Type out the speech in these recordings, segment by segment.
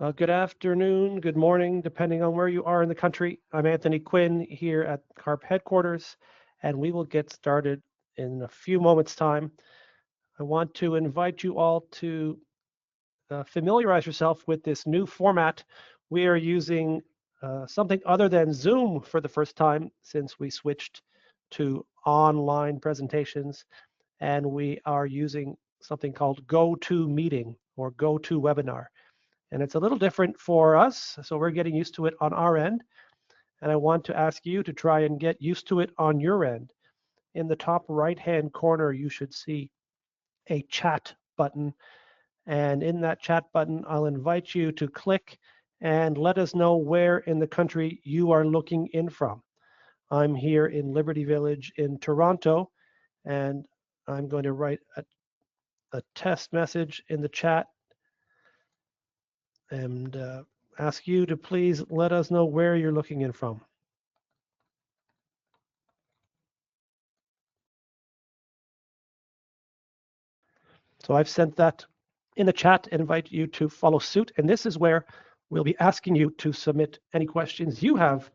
Good afternoon, good morning, depending on where you are in the country. I'm Anthony Quinn here at CARP headquarters, and we will get started in a few moments' time. I want to invite you all to familiarize yourself with this new format. We are using something other than Zoom for the first time since we switched to online presentations, and we are using something called GoToMeeting or GoToWebinar. And it's a little different for us, so we're getting used to it on our end. And I want to ask you to try and get used to it on your end. In the top right-hand corner, you should see a chat button. And in that chat button, I'll invite you to click and let us know where in the country you are looking in from. I'm here in Liberty Village in Toronto, and I'm going to write a test message in the chat and ask you to please let us know where you're looking in from. So I've sent that in the chat and invite you to follow suit. And this is where we'll be asking you to submit any questions you have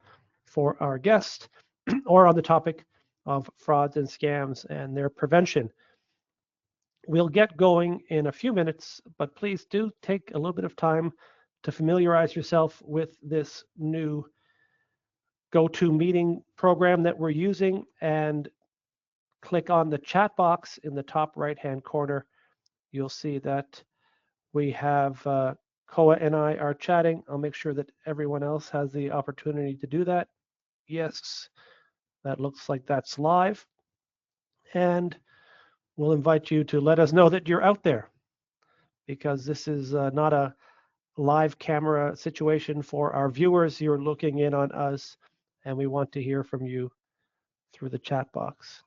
for our guest or on the topic of frauds and scams and their prevention. We'll get going in a few minutes, but please do take a little bit of time to familiarize yourself with this new GoToMeeting program that we're using and click on the chat box in the top right-hand corner. You'll see that we have Koa and I are chatting. I'll make sure that everyone else has the opportunity to do that. Yes, that looks like that's live. And we'll invite you to let us know that you're out there, because this is not a live camera situation for our viewers. You're looking in on us, and we want to hear from you through the chat box.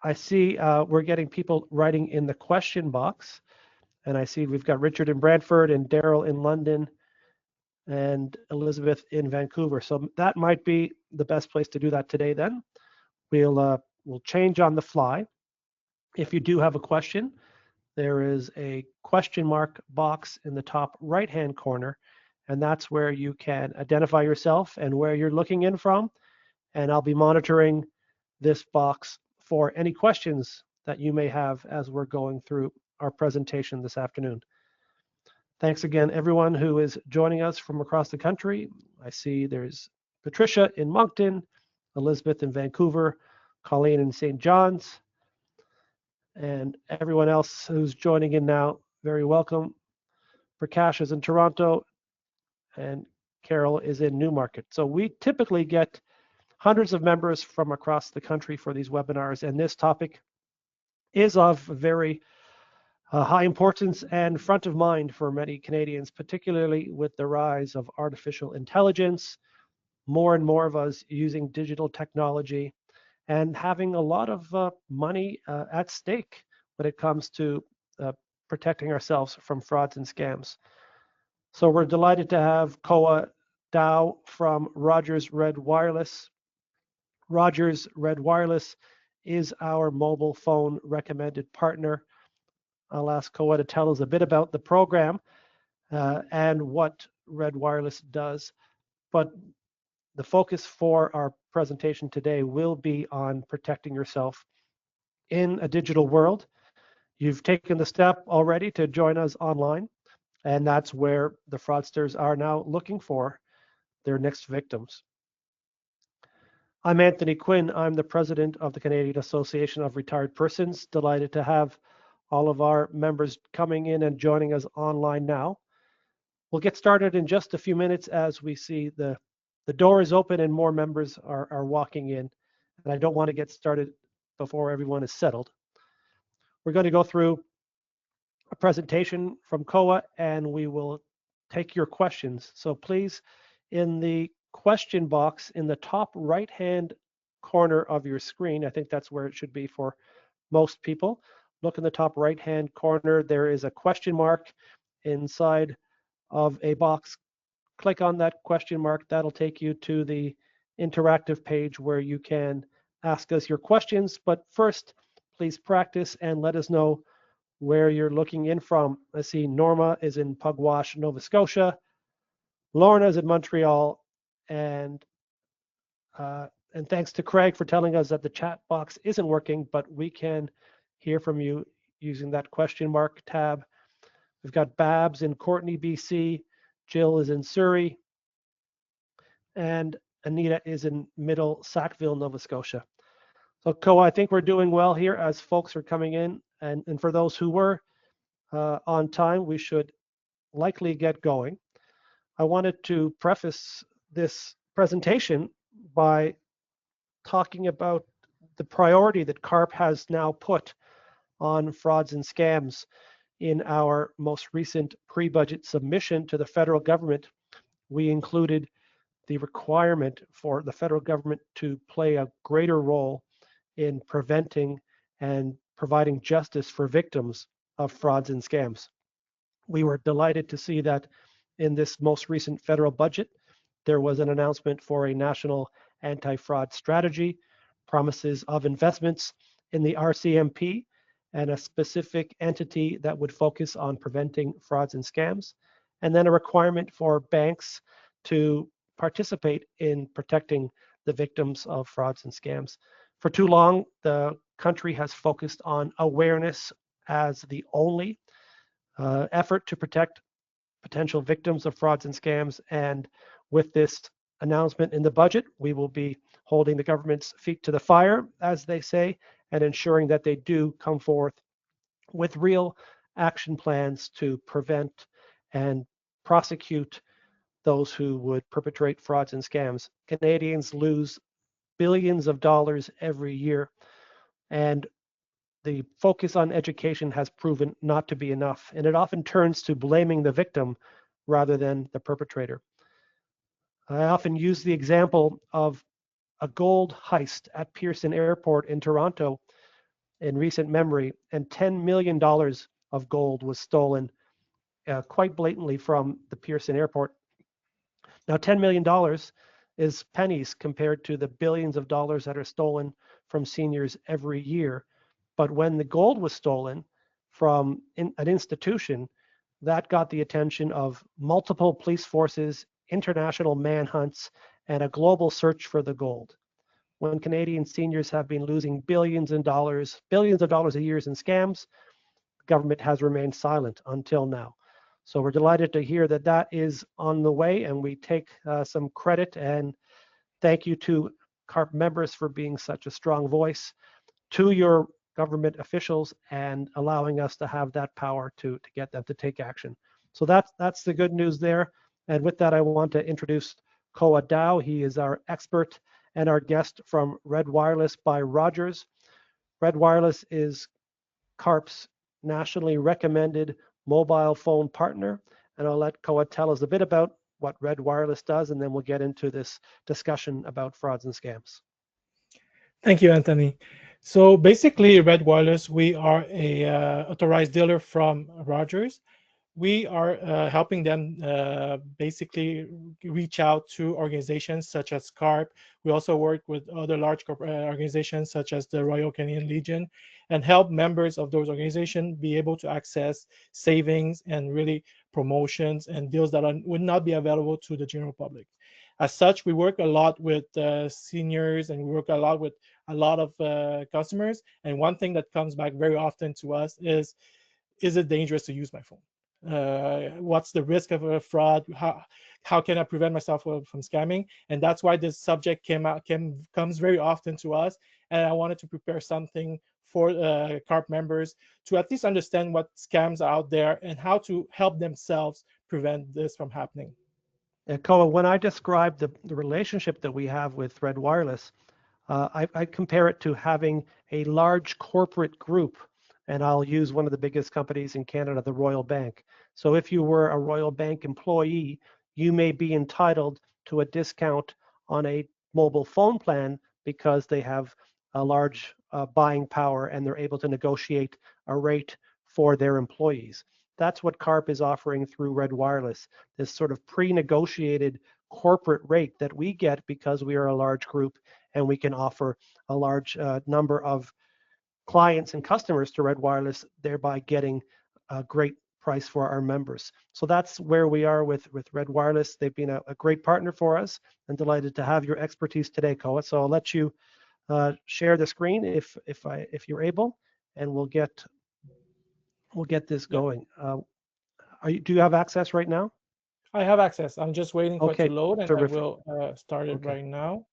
I see we're getting people writing in the question box, and I see we've got Richard in Brantford and Daryl in London and Elizabeth in Vancouver. So that might be the best place to do that today then. We'll change on the fly. If you do have a question, there is a question mark box in the top right-hand corner, and that's where you can identify yourself and where you're looking in from. And I'll be monitoring this box for any questions that you may have as we're going through our presentation this afternoon. Thanks again, everyone who is joining us from across the country. I see there's Patricia in Moncton, Elizabeth in Vancouver, Colleen in St. John's, and everyone else who's joining in now, very welcome. Prakash is in Toronto, and Carol is in Newmarket. So we typically get hundreds of members from across the country for these webinars, and this topic is of very high importance and front of mind for many Canadians, particularly with the rise of artificial intelligence, more and more of us using digital technology, and having a lot of money at stake when it comes to protecting ourselves from frauds and scams. So we're delighted to have Koa Dow from Rogers RedWireless. Rogers RedWireless is our mobile phone recommended partner. I'll ask Koa to tell us a bit about the program and what RedWireless does. But the focus for our presentation today will be on protecting yourself in a digital world. You've taken the step already to join us online, and that's where the fraudsters are now looking for their next victims. I'm Anthony Quinn. I'm the president of the Canadian Association of Retired Persons. Delighted to have all of our members coming in and joining us online now. We'll get started in just a few minutes as we see the door is open and more members are walking in. And I don't want to get started before everyone is settled. We're going to go through a presentation from Koa, and we will take your questions. So please, in the question box in the top right-hand corner of your screen, I think that's where it should be for most people. Look in the top right-hand corner, there is a question mark inside of a box. Click on that question mark. That'll take you to the interactive page where you can ask us your questions. But first, please practice and let us know where you're looking in from. I see Norma is in Pugwash, Nova Scotia. Lorna is in Montreal, and thanks to Craig for telling us that the chat box isn't working, but we can hear from you using that question mark tab. We've got Babs in Courtney, BC. Jill is in Surrey. And Anita is in Middle Sackville, Nova Scotia. So Koa, I think we're doing well here as folks are coming in. And for those who were on time, we should likely get going. I wanted to preface this presentation by talking about the priority that CARP has now put on frauds and scams. In our most recent pre-budget submission to the federal government, we included the requirement for the federal government to play a greater role in preventing and providing justice for victims of frauds and scams. We were delighted to see that in this most recent federal budget, there was an announcement for a national anti-fraud strategy, promises of investments in the RCMP, and a specific entity that would focus on preventing frauds and scams, and then a requirement for banks to participate in protecting the victims of frauds and scams. For too long, the country has focused on awareness as the only effort to protect potential victims of frauds and scams. And with this announcement in the budget, we will be holding the government's feet to the fire, as they say, and ensuring that they do come forth with real action plans to prevent and prosecute those who would perpetrate frauds and scams. Canadians lose billions of dollars every year, and the focus on education has proven not to be enough, and it often turns to blaming the victim rather than the perpetrator. I often use the example of a gold heist at Pearson Airport in Toronto in recent memory, and $10 million of gold was stolen quite blatantly from the Pearson Airport. Now, $10 million is pennies compared to the billions of dollars that are stolen from seniors every year. But when the gold was stolen from an institution, that got the attention of multiple police forces, international manhunts, and a global search for the gold. When Canadian seniors have been losing billions of dollars a year in scams, the government has remained silent until now. So we're delighted to hear that that is on the way, and we take some credit and thank you to CARP members for being such a strong voice, to your government officials, and allowing us to have that power to get them to take action. So that's the good news there. And with that, I want to introduce Koa Dow. He is our expert and our guest from RedWireless by Rogers. RedWireless is CARP's nationally recommended mobile phone partner. And I'll let Koa tell us a bit about what RedWireless does, and then we'll get into this discussion about frauds and scams. Thank you, Anthony. So basically, RedWireless, we are a authorized dealer from Rogers. We are helping them basically reach out to organizations such as CARP. We also work with other large organizations such as the Royal Canadian Legion, and help members of those organizations be able to access savings and really promotions and deals that would not be available to the general public. As such, we work a lot with seniors, and we work a lot with a lot of customers. And one thing that comes back very often to us is it dangerous to use my phone? What's the risk of a fraud? How can I prevent myself from scamming? And that's why this subject comes very often to us. And I wanted to prepare something for CARP members to at least understand what scams are out there and how to help themselves prevent this from happening. Koa, when I describe the relationship that we have with RedWireless, I compare it to having a large corporate group, and I'll use one of the biggest companies in Canada, the Royal Bank. So if you were a Royal Bank employee, you may be entitled to a discount on a mobile phone plan because they have a large buying power and they're able to negotiate a rate for their employees. That's what CARP is offering through RedWireless, this sort of pre-negotiated corporate rate that we get because we are a large group and we can offer a large number of clients and customers to RedWireless, thereby getting a great price for our members. So that's where we are with RedWireless. They've been a great partner for us, and delighted to have your expertise today, Koa. So I'll let you share the screen if you're able, and we'll get this going. Do you have access right now? I have access. I'm just waiting for it Okay, to load, and terrific. I will start it Okay. right now.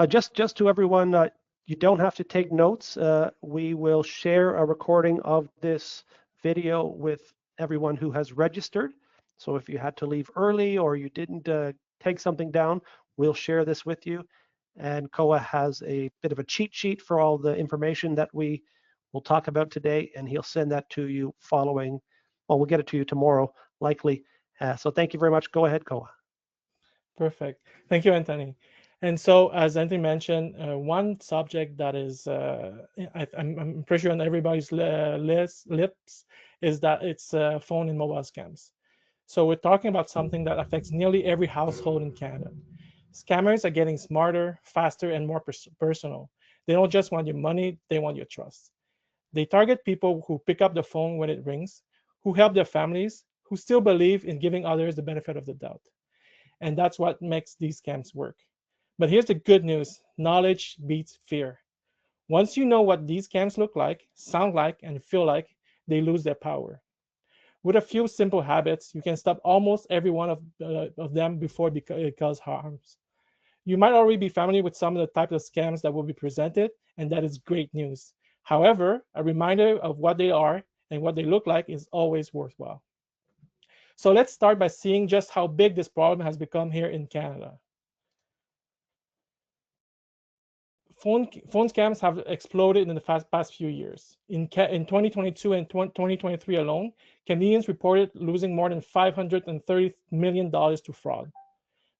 Just to everyone, you don't have to take notes. We will share a recording of this video with everyone who has registered. So if you had to leave early or you didn't take something down, we'll share this with you. And Koa has a bit of a cheat sheet for all the information that we will talk about today, and he'll send that to you following. Well, we'll get it to you tomorrow, likely. So thank you very much. Go ahead, Koa. Perfect. Thank you, Anthony. And so, as Anthony mentioned, one subject that is, I'm pretty sure on everybody's lips, is that it's phone and mobile scams. So we're talking about something that affects nearly every household in Canada. Scammers are getting smarter, faster, and more personal. They don't just want your money, they want your trust. They target people who pick up the phone when it rings, who help their families, who still believe in giving others the benefit of the doubt. And that's what makes these scams work. But here's the good news: knowledge beats fear. Once you know what these scams look like, sound like, and feel like, they lose their power. With a few simple habits, you can stop almost every one of them before it causes harms. You might already be familiar with some of the types of scams that will be presented, and that is great news. However, a reminder of what they are and what they look like is always worthwhile. So let's start by seeing just how big this problem has become here in Canada. Phone scams have exploded in the past few years. In 2022 and 2023 alone, Canadians reported losing more than $530 million to fraud.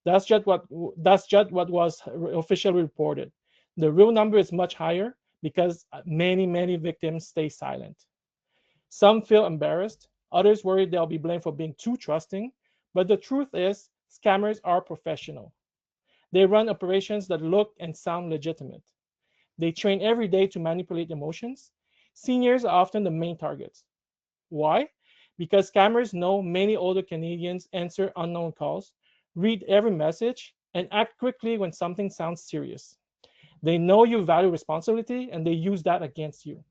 That's just what was officially reported. The real number is much higher because many victims stay silent. Some feel embarrassed, others worry they'll be blamed for being too trusting, but the truth is, scammers are professional. They run operations that look and sound legitimate. They train every day to manipulate emotions. Seniors are often the main targets. Why? Because scammers know many older Canadians answer unknown calls, read every message, and act quickly when something sounds serious. They know you value responsibility, and they use that against you.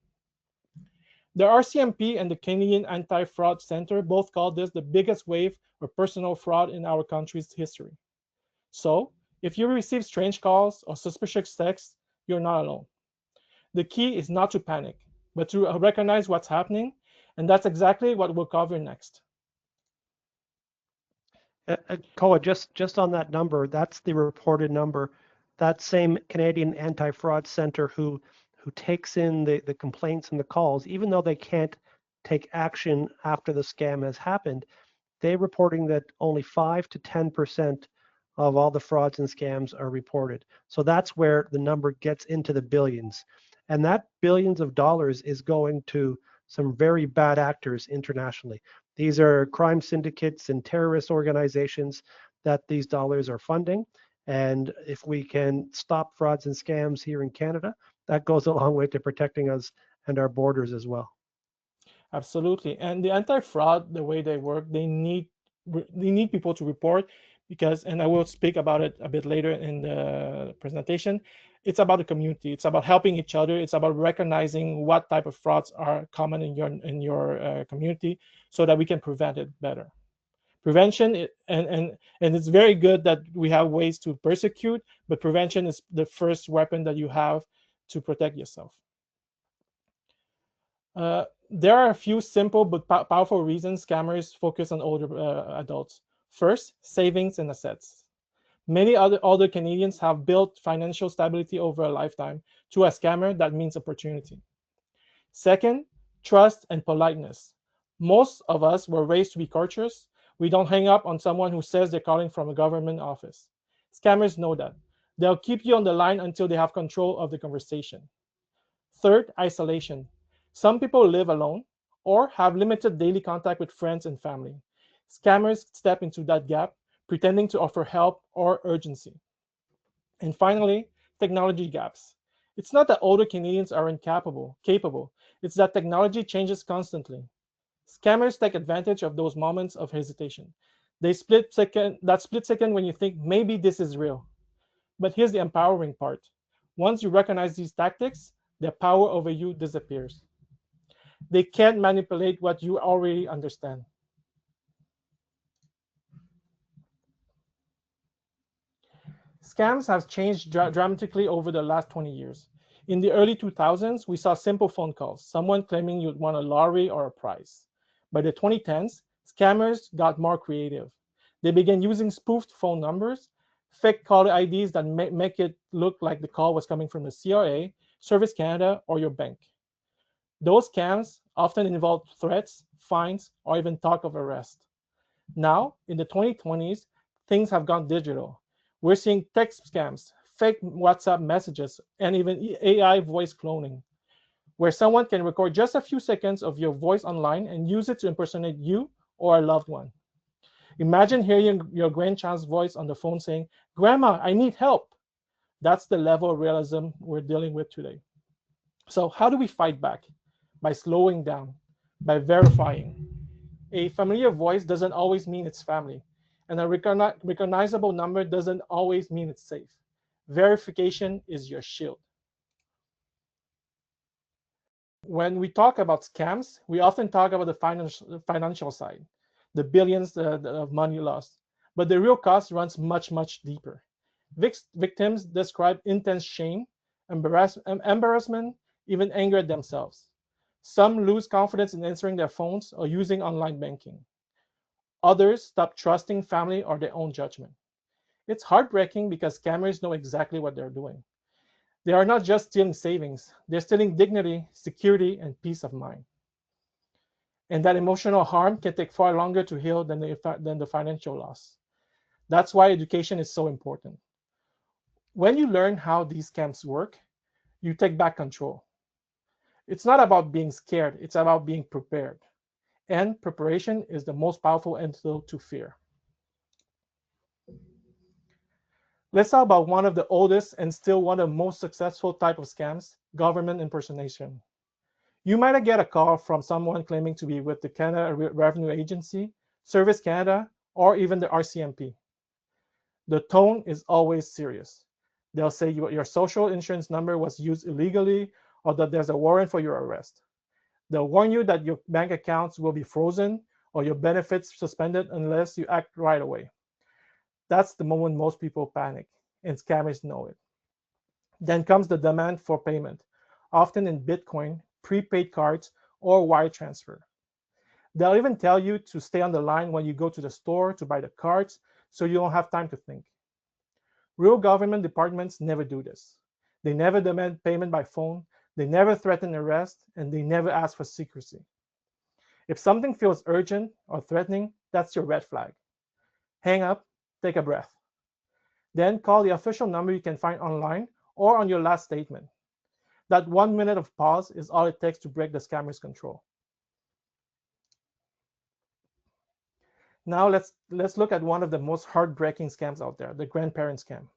The RCMP and the Canadian Anti-Fraud Center both call this the biggest wave of personal fraud in our country's history. So, if you receive strange calls or suspicious texts, you're not alone. The key is not to panic, but to recognize what's happening, and that's exactly what we'll cover next. Koa, just on that number, that's the reported number. That same Canadian Anti-Fraud Center who takes in the complaints and the calls, even though they can't take action after the scam has happened, they're reporting that only 5 to 10% of all the frauds and scams are reported. So that's where the number gets into the billions. And that billions of dollars is going to some very bad actors internationally. These are crime syndicates and terrorist organizations that these dollars are funding. And if we can stop frauds and scams here in Canada, that goes a long way to protecting us and our borders as well. Absolutely. And the anti-fraud, the way they work, they need people to report because, and I will speak about it a bit later in the presentation, it's about the community. It's about helping each other. It's about recognizing what type of frauds are common in your community so that we can prevent it better. Prevention, and it's very good that we have ways to persecute, but prevention is the first weapon that you have to protect yourself. There are a few simple but powerful reasons scammers focus on older adults. First, savings and assets. Many older Canadians have built financial stability over a lifetime. To a scammer, that means opportunity. Second, trust and politeness. Most of us were raised to be courteous. We don't hang up on someone who says they're calling from a government office. Scammers know that. They'll keep you on the line until they have control of the conversation. Third, isolation. Some people live alone or have limited daily contact with friends and family. Scammers step into that gap, pretending to offer help or urgency. And finally, technology gaps. It's not that older Canadians are incapable, capable. It's that technology changes constantly. Scammers take advantage of those moments of hesitation. That split second when you think maybe this is real. But here's the empowering part. Once you recognize these tactics, their power over you disappears. They can't manipulate what you already understand. Scams have changed dramatically over the last 20 years. In the early 2000s, we saw simple phone calls, someone claiming you'd won a lottery or a prize. By the 2010s, scammers got more creative. They began using spoofed phone numbers, fake caller IDs that make it look like the call was coming from the CRA, Service Canada, or your bank. Those scams often involved threats, fines, or even talk of arrest. Now, in the 2020s, things have gone digital. We're seeing text scams, fake WhatsApp messages, and even AI voice cloning, where someone can record just a few seconds of your voice online and use it to impersonate you or a loved one. Imagine hearing your grandchild's voice on the phone saying, "Grandma, I need help." That's the level of realism we're dealing with today. So, how do we fight back? By slowing down, by verifying. A familiar voice doesn't always mean it's family, and a recognizable number doesn't always mean it's safe. Verification is your shield. When we talk about scams, we often talk about the financial side, the billions of money lost. But the real cost runs much, much deeper. Victims describe intense shame, embarrassment, even anger at themselves. Some lose confidence in answering their phones or using online banking. Others stop trusting family or their own judgment. It's heartbreaking because scammers know exactly what they're doing. They are not just stealing savings, they're stealing dignity, security, and peace of mind. And that emotional harm can take far longer to heal than the financial loss. That's why education is so important. When you learn how these scams work, you take back control. It's not about being scared, it's about being prepared. And preparation is the most powerful antidote to fear. Let's talk about one of the oldest and still one of the most successful type of scams, government impersonation. You might get a call from someone claiming to be with the Canada Revenue Agency, Service Canada, or even the RCMP. The tone is always serious. They'll say your social insurance number was used illegally or that there's a warrant for your arrest. They'll warn you that your bank accounts will be frozen or your benefits suspended unless you act right away. That's the moment most people panic, and scammers know it. Then comes the demand for payment, often in Bitcoin, prepaid cards, or wire transfer. They'll even tell you to stay on the line when you go to the store to buy the cards so you don't have time to think. Real government departments never do this. They never demand payment by phone, they never threaten arrest, and they never ask for secrecy. If something feels urgent or threatening, that's your red flag. Hang up, take a breath. Then call the official number you can find online or on your last statement. That 1 minute of pause is all it takes to break the scammer's control. Now let's look at one of the most heartbreaking scams out there, the grandparent scam.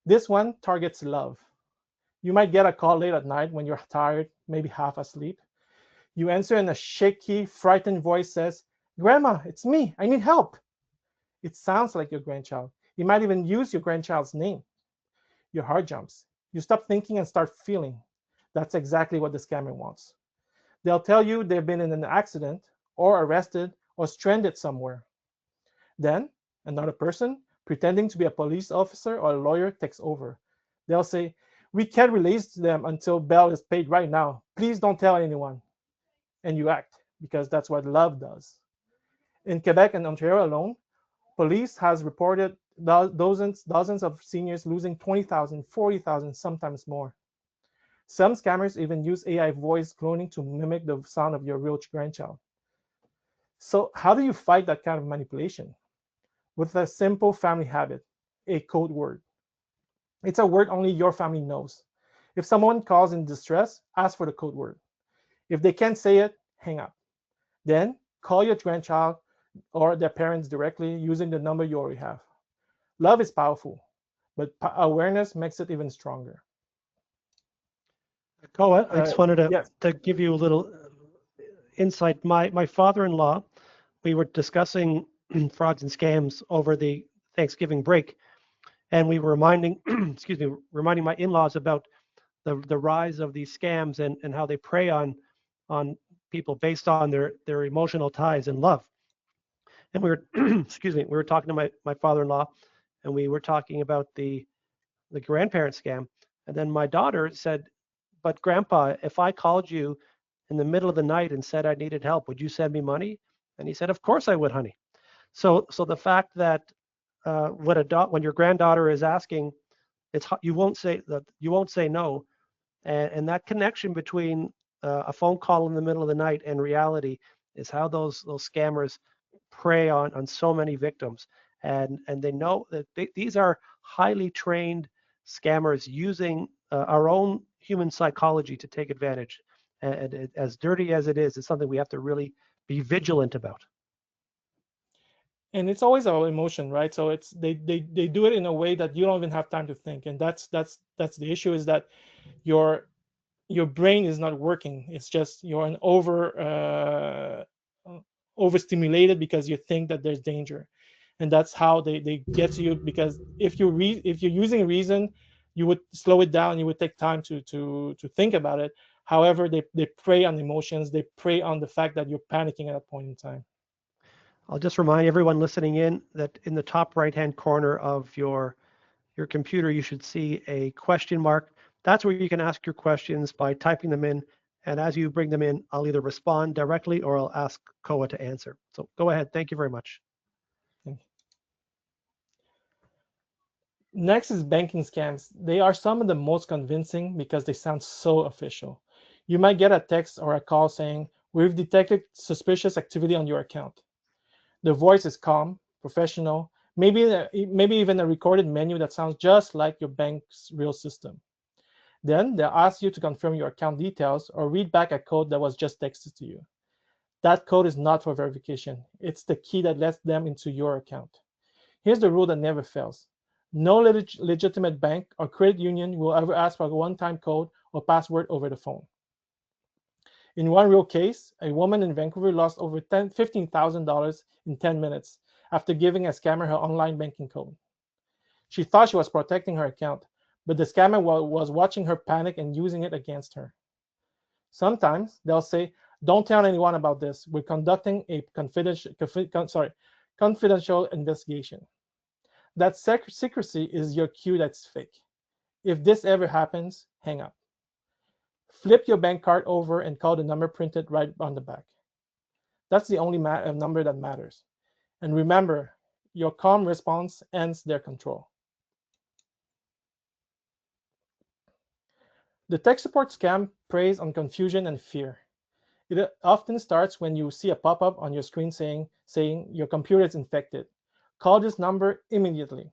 This one targets love. You might get a call late at night when you're tired, maybe half asleep. You answer and a shaky, frightened voice says, "Grandma, it's me, I need help." It sounds like your grandchild. You might even use your grandchild's name. Your heart jumps. You stop thinking and start feeling. That's exactly what the scammer wants. They'll tell you they've been in an accident or arrested or stranded somewhere. Then another person, pretending to be a police officer or a lawyer, takes over. They'll say, "We can't release them until bail is paid right now. Please don't tell anyone." And you act, because that's what love does. In Quebec and Ontario alone, police has reported dozens of seniors losing $20,000, $40,000, sometimes more. Some scammers even use AI voice cloning to mimic the sound of your real grandchild. So how do you fight that kind of manipulation? With a simple family habit, a code word. It's a word only your family knows. If someone calls in distress, ask for the code word. If they can't say it, hang up. Then call your grandchild or their parents directly using the number you already have. Love is powerful, but awareness makes it even stronger. Koa, I just wanted Yes. to give you a little insight. My father-in-law, we were discussing frauds and scams over the Thanksgiving break, and we were reminding, excuse me, reminding my in-laws about the rise of these scams and how they prey on people based on their emotional ties and love. And we were, excuse me, we were talking to my father-in-law, and we were talking about the grandparent scam. And then my daughter said, "But Grandpa, if I called you in the middle of the night and said I needed help, would you send me money?" And he said, "Of course I would, honey." So the fact that when your granddaughter is asking, you won't say no, and that connection between a phone call in the middle of the night and reality is how those scammers prey on so many victims, and they know that these are highly trained scammers using our own human psychology to take advantage. And as dirty as it is, it's something we have to really be vigilant about. And it's always our emotion, right? So it's they do it in a way that you don't even have time to think, and that's the issue, is that your your brain is not working. It's just you're an overstimulated because you think that there's danger, and that's how they get to you. Because if you're using reason, you would slow it down. You would take time to think about it. However, they prey on emotions. They prey on the fact that you're panicking at a point in time. I'll just remind everyone listening in that in the top right-hand corner of your computer, you should see a question mark. That's where you can ask your questions by typing them in. And as you bring them in, I'll either respond directly or I'll ask Koa to answer. So go ahead. Thank you very much. Next is banking scams. They are some of the most convincing because they sound so official. You might get a text or a call saying, "We've detected suspicious activity on your account." The voice is calm, professional, maybe even a recorded menu that sounds just like your bank's real system. Then they'll ask you to confirm your account details or read back a code that was just texted to you. That code is not for verification. It's the key that lets them into your account. Here's the rule that never fails. No legitimate bank or credit union will ever ask for a one-time code or password over the phone. In one real case, a woman in Vancouver lost over $15,000 in 10 minutes after giving a scammer her online banking code. She thought she was protecting her account, but the scammer was watching her panic and using it against her. Sometimes they'll say, "Don't tell anyone about this. We're conducting a confidential investigation." That secrecy is your cue that's fake. If this ever happens, hang up. Flip your bank card over and call the number printed right on the back. That's the only number that matters. And remember, your calm response ends their control. The tech support scam preys on confusion and fear. It often starts when you see a pop-up on your screen saying your computer is infected. Call this number immediately.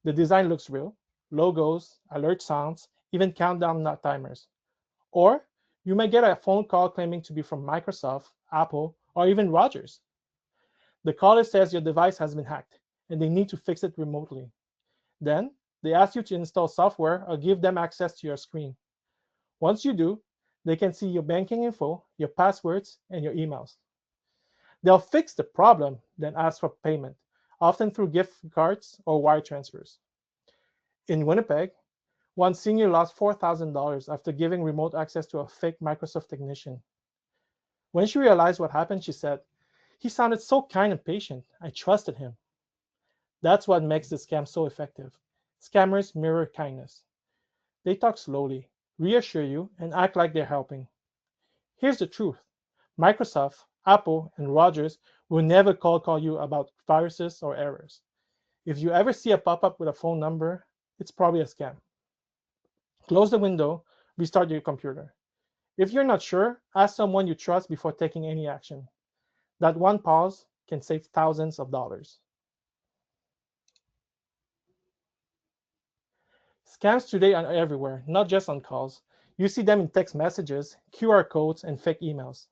The design looks real: logos, alert sounds, even countdown timers. Or you may get a phone call claiming to be from Microsoft, Apple, or even Rogers. The caller says your device has been hacked and they need to fix it remotely. Then they ask you to install software or give them access to your screen. Once you do, they can see your banking info, your passwords, and your emails. They'll fix the problem, then ask for payment, often through gift cards or wire transfers. In Winnipeg, one senior lost $4,000 after giving remote access to a fake Microsoft technician. When she realized what happened, she said, "He sounded so kind and patient. I trusted him." That's what makes the scam so effective. Scammers mirror kindness. They talk slowly, reassure you, and act like they're helping. Here's the truth: Microsoft, Apple, and Rogers will never call you about viruses or errors. If you ever see a pop-up with a phone number, it's probably a scam. Close the window, restart your computer. If you're not sure, ask someone you trust before taking any action. That one pause can save thousands of dollars. Scams today are everywhere, not just on calls. You see them in text messages, QR codes, and fake emails.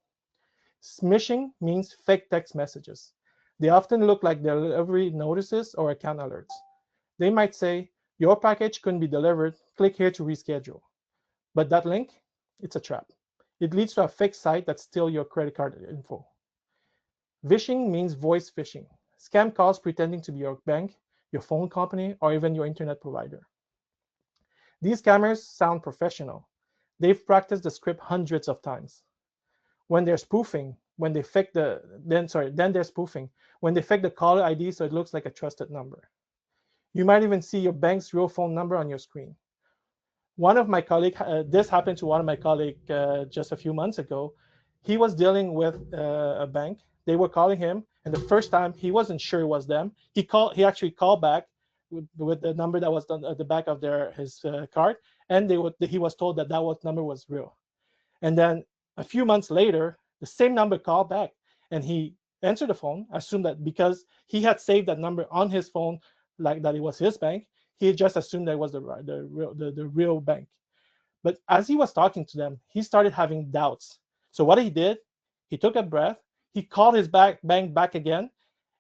Smishing means fake text messages. They often look like delivery notices or account alerts. They might say, "Your package couldn't be delivered. Click here to reschedule." But that link, It's a trap. It leads to a fake site that steals your credit card info. Vishing means voice phishing. Scam calls pretending to be your bank, your phone company, or even your internet provider. These scammers sound professional. They've practiced the script hundreds of times. When they're spoofing, when they fake the then they're spoofing when they fake the caller ID so it looks like a trusted number. You might even see your bank's real phone number on your screen. One of my colleagues, this happened to one of my colleagues just a few months ago. He was dealing with a bank. They were calling him, and the first time he wasn't sure it was them. He actually called back with the number that was at the back of his card, and he was told that number was real. And then a few months later, the same number called back, and he answered the phone, assumed that because he had saved that number on his phone, like that it was his bank, he just assumed that it was the real bank. But as he was talking to them, he started having doubts. So what he did, he took a breath, he called his bank back again,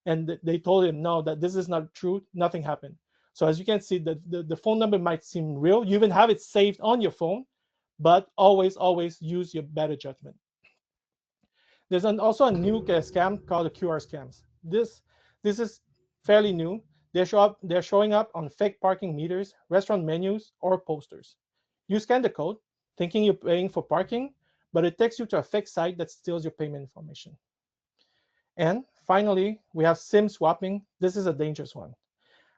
and they told him, no, that this is not true, nothing happened. So as you can see, the phone number might seem real. You even have it saved on your phone, but always use your better judgment. There's also a new scam called the QR scams. This is fairly new. They're showing up on fake parking meters, restaurant menus, or posters. You scan the code, thinking you're paying for parking, but it takes you to a fake site that steals your payment information. And finally, we have SIM swapping. This is a dangerous one.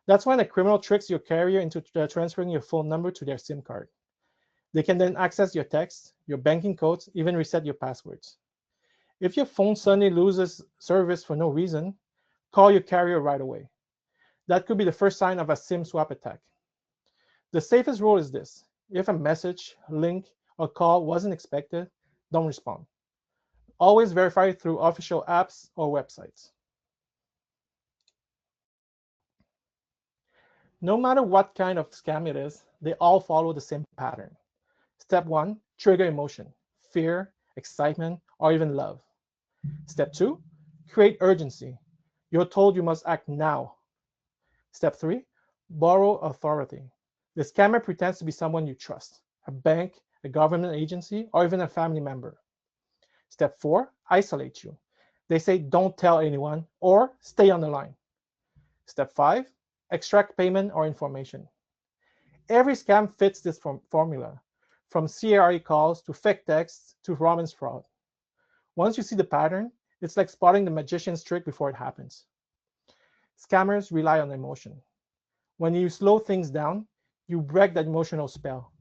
That's when a criminal tricks your carrier into transferring your phone number to their SIM card. They can then access your texts, your banking codes, even reset your passwords. If your phone suddenly loses service for no reason, call your carrier right away. That could be the first sign of a SIM swap attack. The safest rule is this: if a message, link, or call wasn't expected, don't respond. Always verify through official apps or websites. No matter what kind of scam it is, they all follow the same pattern. Step 1, trigger emotion, fear, excitement, or even love. Step 2, create urgency. You're told you must act now. Step 3, borrow authority. The scammer pretends to be someone you trust, a bank, a government agency, or even a family member. Step 4, isolate you. They say don't tell anyone or stay on the line. Step 5, extract payment or information. Every scam fits this formula, from CARE calls to fake texts to Robin's fraud. Once you see the pattern, it's like spotting the magician's trick before it happens. Scammers rely on emotion. When you slow things down, you break that emotional spell.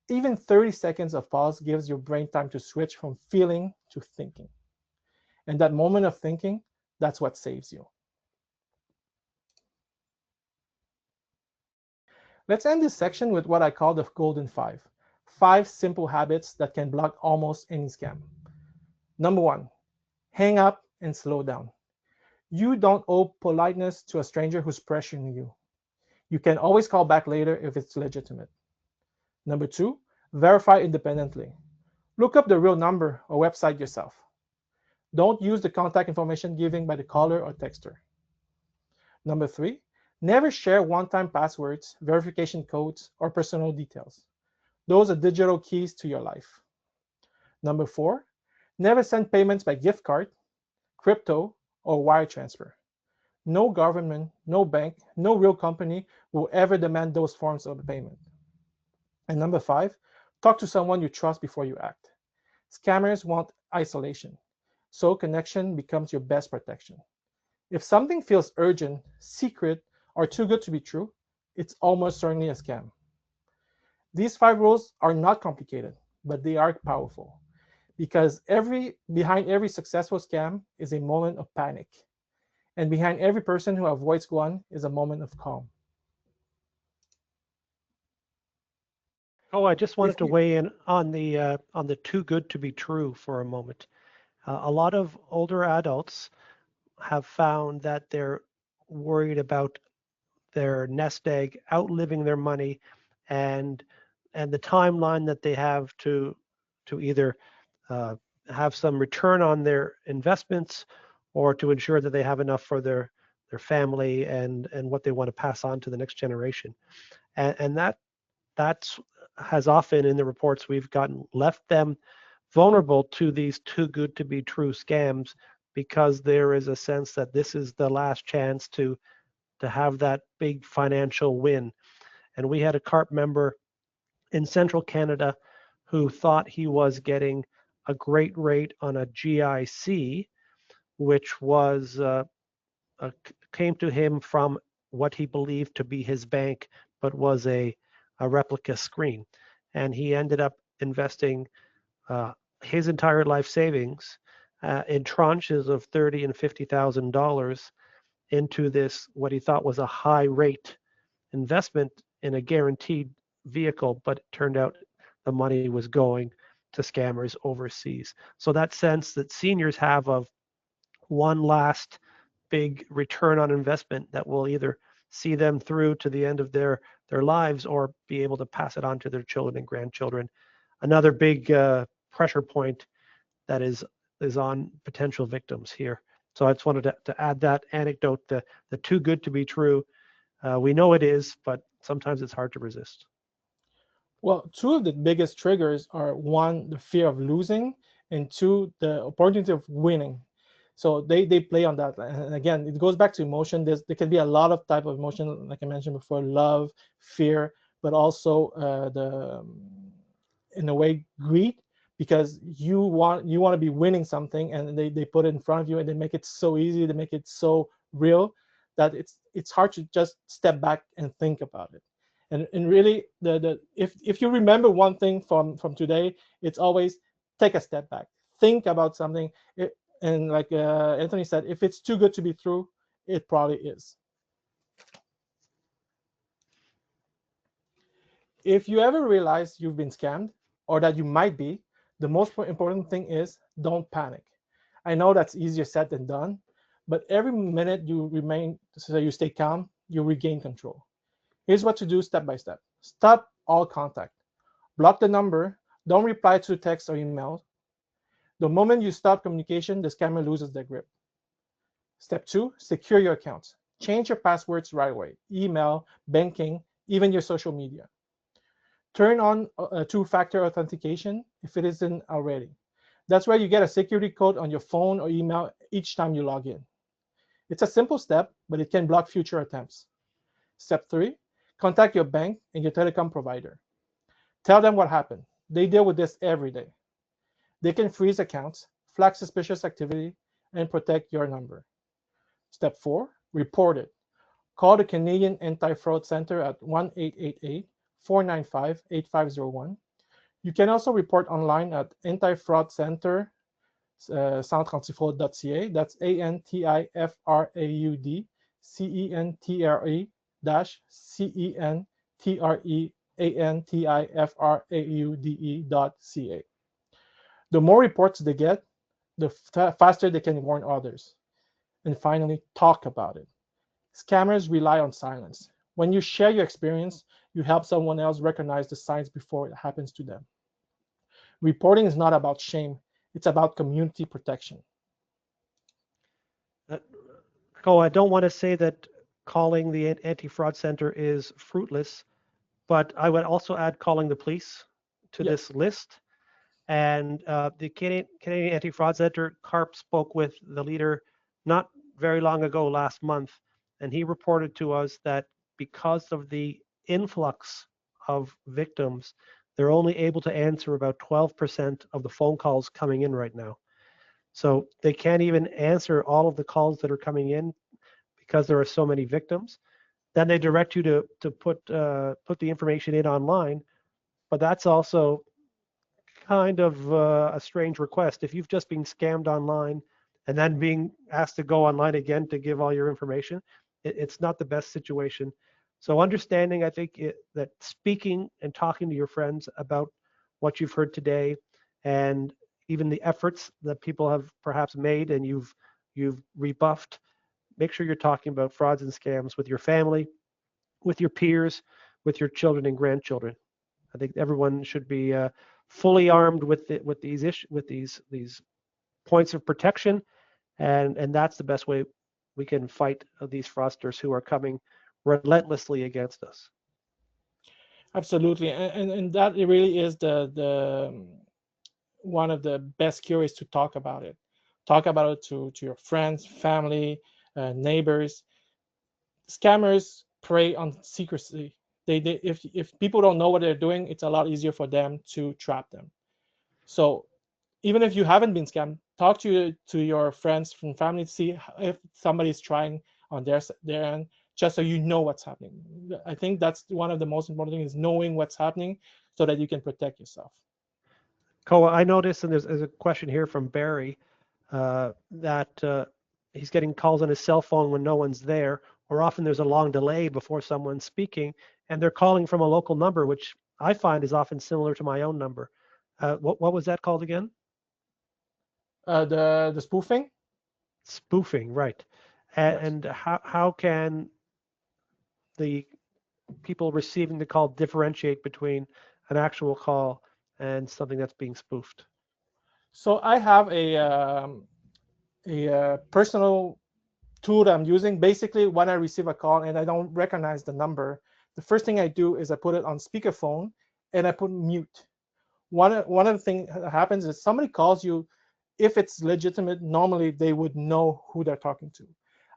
Even 30 seconds of pause gives your brain time to switch from feeling to thinking. And that moment of thinking, that's what saves you. Let's end this section with what I call the golden 5. 5 simple habits that can block almost any scam. Number 1, hang up and slow down. You don't owe politeness to a stranger who's pressuring you. You can always call back later if it's legitimate. Number 2, verify independently. Look up the real number or website yourself. Don't use the contact information given by the caller or texter. Number 3, never share one-time passwords, verification codes, or personal details. Those are digital keys to your life. Number 4, never send payments by gift card, crypto, or wire transfer. No government, no bank, no real company will ever demand those forms of payment. And number 5, talk to someone you trust before you act. Scammers want isolation, so connection becomes your best protection. If something feels urgent, secret, or too good to be true, it's almost certainly a scam. These 5 rules are not complicated, but they are powerful, because behind every successful scam is a moment of panic, and behind every person who avoids one is a moment of calm. Oh, I just wanted to weigh in on the too good to be true for a moment. A lot of older adults have found that they're worried about their nest egg outliving their money, and the timeline that they have to either have some return on their investments or to ensure that they have enough for their family and what they want to pass on to the next generation. And that's has often in the reports we've gotten left them vulnerable to these too good to be true scams, because there is a sense that this is the last chance to have that big financial win. And we had a CARP member in central Canada who thought he was getting a great rate on a GIC, which was came to him from what he believed to be his bank, but was a replica screen. And he ended up investing his entire life savings in tranches of $30,000 and $50,000 into this, what he thought was a high rate investment in a guaranteed vehicle, but it turned out the money was going to scammers overseas. So that sense that seniors have of one last big return on investment that will either see them through to the end of their lives or be able to pass it on to their children and grandchildren. Another big pressure point that is on potential victims here. So I just wanted to add that anecdote, the too good to be true. We know it is, but sometimes it's hard to resist. Well, two of the biggest triggers are, one, the fear of losing, and two, the opportunity of winning. So they play on that. And again, it goes back to emotion. There can be a lot of type of emotion, like I mentioned before: love, fear, but also in a way, greed, because you want to be winning something, and they put it in front of you, and they make it so easy, they make it so real that it's hard to just step back and think about it. And really, if you remember one thing from today, it's always take a step back, think about something. And like Anthony said, if it's too good to be true, it probably is. If you ever realize you've been scammed or that you might be, the most important thing is don't panic. I know that's easier said than done, but every minute you stay calm, you regain control. Here's what to do step by step. Stop all contact. Block the number. Don't reply to text or email. The moment you stop communication, the scammer loses their grip. Step 2, secure your accounts. Change your passwords right away. Email, banking, even your social media. Turn on two-factor authentication if it isn't already. That's where you get a security code on your phone or email each time you log in. It's a simple step, but it can block future attempts. Step 3, contact your bank and your telecom provider. Tell them what happened. They deal with this every day. They can freeze accounts, flag suspicious activity, and protect your number. Step 4, report it. Call the Canadian Anti-Fraud Center at 1-888-495-8501. You can also report online at antifraudcenter centreantifraude.ca. That's ANTIFRAUD-CENTREANTIFRAUDE.ca. The more reports they get, the faster they can warn others. And finally, talk about it. Scammers rely on silence. When you share your experience, you help someone else recognize the signs before it happens to them. Reporting is not about shame, it's about community protection. I don't want to say that calling the anti-fraud center is fruitless, but I would also add calling the police to this list. And the Canadian Anti-Fraud Center, CARP, spoke with the leader not very long ago, last month, and he reported to us that because of the influx of victims, they're only able to answer about 12% of the phone calls coming in right now. So they can't even answer all of the calls that are coming in because there are so many victims. Then they direct you to put the information in online, but that's also kind of a strange request. If you've just been scammed online and then being asked to go online again to give all your information, it's not the best situation. So understanding, I think, that speaking and talking to your friends about what you've heard today, and even the efforts that people have perhaps made and you've rebuffed, make sure you're talking about frauds and scams with your family, with your peers, with your children and grandchildren. I think everyone should be fully armed with these points of protection, and that's the best way we can fight these fraudsters who are coming relentlessly against us. Absolutely, and that it really is the one of the best cure is to talk about it. Talk about it to your friends, family, neighbors. Scammers prey on secrecy. If people don't know what they're doing, it's a lot easier for them to trap them. So even if you haven't been scammed, talk to your friends and family to see if somebody's trying on their end, just so you know what's happening. I think that's one of the most important things, is knowing what's happening so that you can protect yourself. Koa, I noticed, and there's a question here from Barry, that he's getting calls on his cell phone when no one's there, or often there's a long delay before someone's speaking, and they're calling from a local number, which I find is often similar to my own number. What was that called again? The spoofing. Spoofing, right? Yes. And how can the people receiving the call differentiate between an actual call and something that's being spoofed? So I have a personal tool that I'm using. Basically, when I receive a call and I don't recognize the number, the first thing I do is I put it on speakerphone and I put mute. One of the things that happens is somebody calls you. If it's legitimate, normally they would know who they're talking to.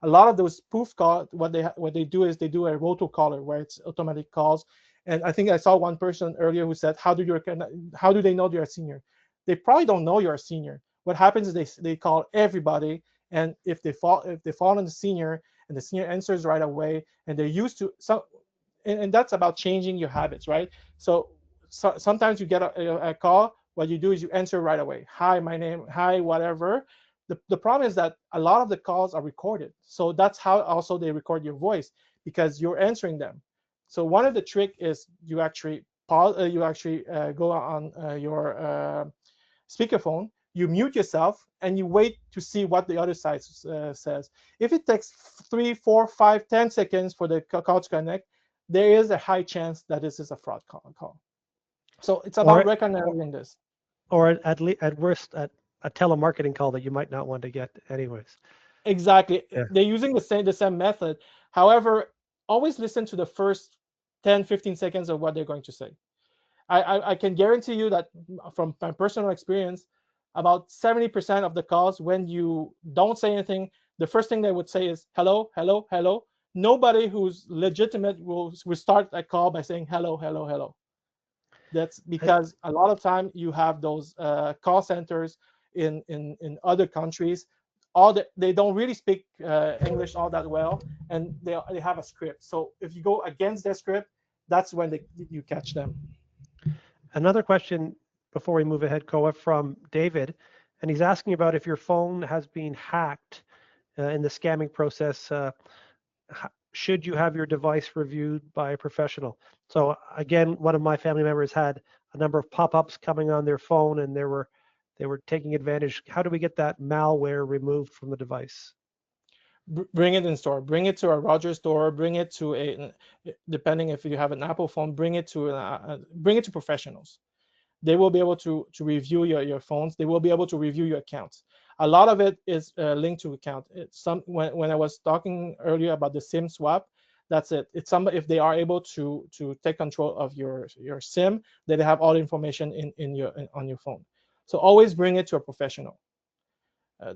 A lot of those spoof calls, what they do is they do a rotocaller where it's automatic calls. And I think I saw one person earlier who said, how do they know you're a senior? They probably don't know you're a senior. What happens is they call everybody, and if they fall on the senior and the senior answers right away, and they're used to some, and that's about changing your habits, right? So sometimes you get a call. What you do is you answer right away. Hi, my name. Hi, whatever. The problem is that a lot of the calls are recorded. So that's how also they record your voice, because you're answering them. So one of the trick is you actually pause. You actually go on your speakerphone. You mute yourself and you wait to see what the other side says. If it takes 3, 4, 5, 10 seconds for the call to connect, there is a high chance that this is a fraud call. So it's about Or recognizing this. at worst a telemarketing call that you might not want to get anyways. Exactly. Yeah. They're using the same method. However, always listen to the first 10, 15 seconds of what they're going to say. I can guarantee you that from my personal experience, about 70% of the calls, when you don't say anything, the first thing they would say is hello, hello, hello. Nobody who's legitimate will start a call by saying hello, hello, hello. That's And, because a lot of time you have those call centers in other countries. They don't really speak English all that well, and they have a script. So if you go against their script, that's when you catch them. another question before we move ahead, Koa, from David, and he's asking about if your phone has been hacked in the scamming process. Should you have your device reviewed by a professional? So again, one of my family members had a number of pop-ups coming on their phone, and they were taking advantage. How do we get that malware removed from the device? Bring it in store. Bring it to a Rogers store. Bring it to depending if you have an Apple phone, bring it to professionals. They will be able to review your phones. They will be able to review your accounts. A lot of it is linked to account. When I was talking earlier about the SIM swap, that's it. It's somebody, if they are able to take control of your SIM, they have all the information on your phone. So always bring it to a professional. Uh,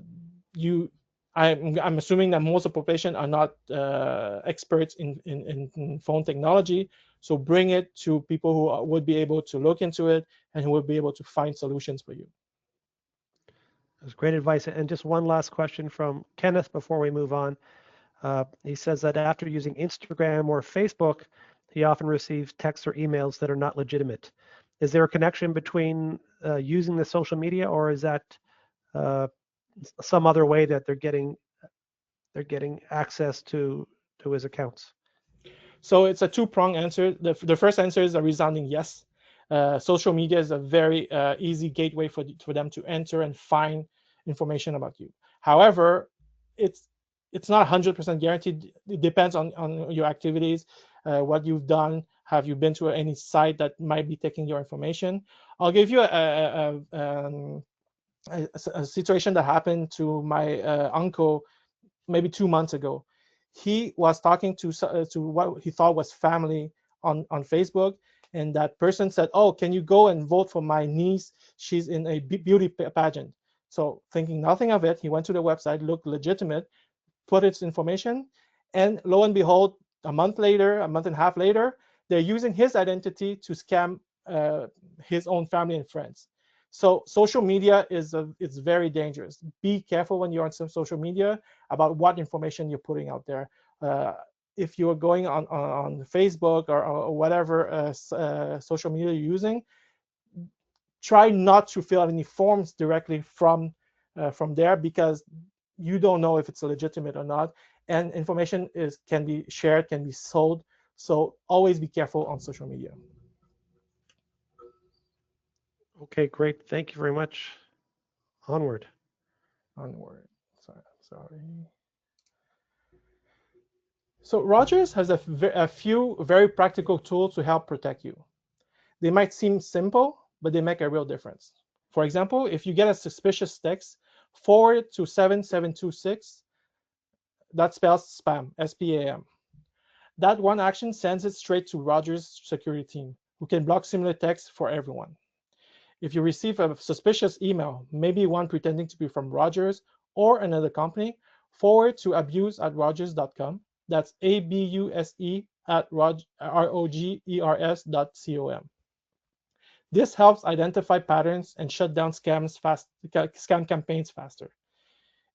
you I'm assuming that most of the population are not experts in phone technology. So bring it to people who would be able to look into it and who will be able to find solutions for you. That's great advice. And just one last question from Kenneth before we move on. He says that after using Instagram or Facebook, he often receives texts or emails that are not legitimate. Is there a connection between using the social media, or is that uh, some other way that they're getting access to his accounts? So it's a two-pronged answer. The first answer is a resounding yes. Social media is a very easy gateway for them to enter and find information about you. However, it's it's not 100% guaranteed. It depends on your activities, what you've done. Have you been to any site that might be taking your information? I'll give you a situation that happened to my uncle maybe 2 months ago. He was talking to what he thought was family on Facebook, and that person said, oh, can you go and vote for my niece? She's in a beauty pageant. So thinking nothing of it, he went to the website, looked legitimate, put its information, and lo and behold, a month later, a month and a half later, they're using his identity to scam his own family and friends. So social media is very dangerous. Be careful when you're on some social media about what information you're putting out there. If you're going on Facebook or whatever social media you're using, try not to fill out any forms directly from there, because you don't know if it's legitimate or not, and information can be shared, can be sold. So always be careful on social media. Okay, great. Thank you very much. Onward. Onward. Sorry. So Rogers has a few very practical tools to help protect you. They might seem simple, but they make a real difference. For example, if you get a suspicious text, forward it to 7726. That spells spam, S-P-A-M. That one action sends it straight to Rogers' security team, who can block similar texts for everyone. If you receive a suspicious email, maybe one pretending to be from Rogers or another company, forward to abuse@rogers.com. That's ABUSE at ROGERS.com. This helps identify patterns and shut down scam campaigns faster.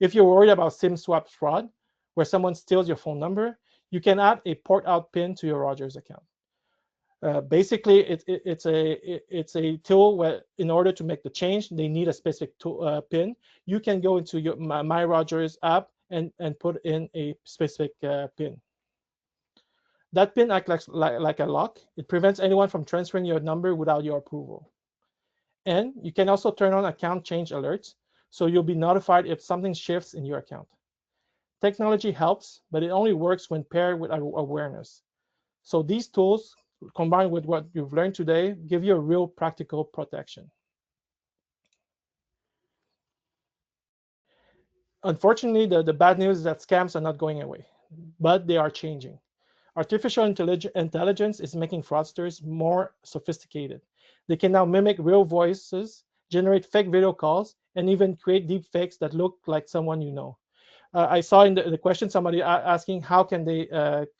If you're worried about SIM swap fraud, where someone steals your phone number, you can add a port out pin to your Rogers account. Basically, it's a tool where, in order to make the change, they need a specific pin. You can go into your My Rogers app and put in a specific pin. That pin acts like a lock. It prevents anyone from transferring your number without your approval. And you can also turn on account change alerts, so you'll be notified if something shifts in your account. Technology helps, but it only works when paired with awareness. So these tools, combined with what you've learned today, give you a real practical protection. Unfortunately, the bad news is that scams are not going away, but they are changing. Artificial intelligence is making fraudsters more sophisticated. They can now mimic real voices, generate fake video calls, and even create deep fakes that look like someone you know. I saw in the question somebody asking how can they